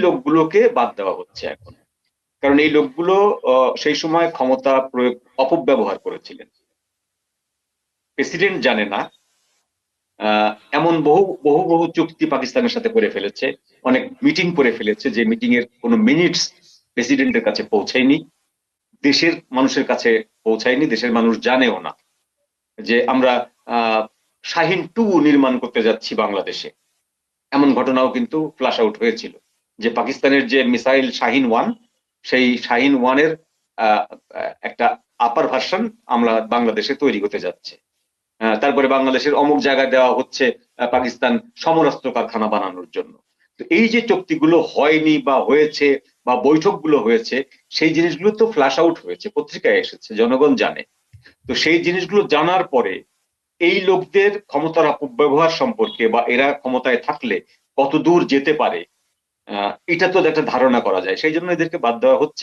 লোকগুলোকে বাদ দেওয়া হচ্ছে এখন। কারণ এই লোকগুলো সেই সময় ক্ষমতা প্রয়োগ অপব্যবহার করেছিলেন। প্রেসিডেন্ট জানে না, এমন বহু বহু বহু চুক্তি পাকিস্তানের সাথে করে ফেলেছে, অনেক মিটিং করে ফেলেছে যে মিটিং এর কোনো মিনিটস প্রেসিডেন্টের কাছে পৌঁছায়নি, দেশের মানুষের কাছে পৌঁছায়নি, দেশের মানুষ জানেও না যে আমরা শাহিন-2 নির্মাণ করতে যাচ্ছি বাংলাদেশে। এমন ঘটনাও কিন্তু ফ্লাশ আউট হয়েছিল যে পাকিস্তানের যে মিসাইল শাহিন-1, সেই শাহিন-1 এর একটা আপার ভার্সন আমরা বাংলাদেশে তৈরি হতে যাচ্ছে। তারপরে বাংলাদেশের অমুক জায়গায় দেওয়া হচ্ছে পাকিস্তান সমরাস্ত্র কারখানা বানানোর জন্য। তো এই যে চুক্তিগুলো হয়নি বা হয়েছে বা বৈঠকগুলো হয়েছে, সেই জিনিসগুলো তো ফ্লাশ আউট হয়েছে, পত্রিকায় এসেছে, জনগণ জানে। তো সেই জিনিসগুলো জানার পরে এই লোকদের ক্ষমতার অপব্যবহার সম্পর্কে বা এরা ক্ষমতায় থাকলে কত দূর যেতে পারে, এটা তো একটা ধারণা করা যায়, সেই জন্য এদেরকে বাদ দেওয়া হচ্ছে।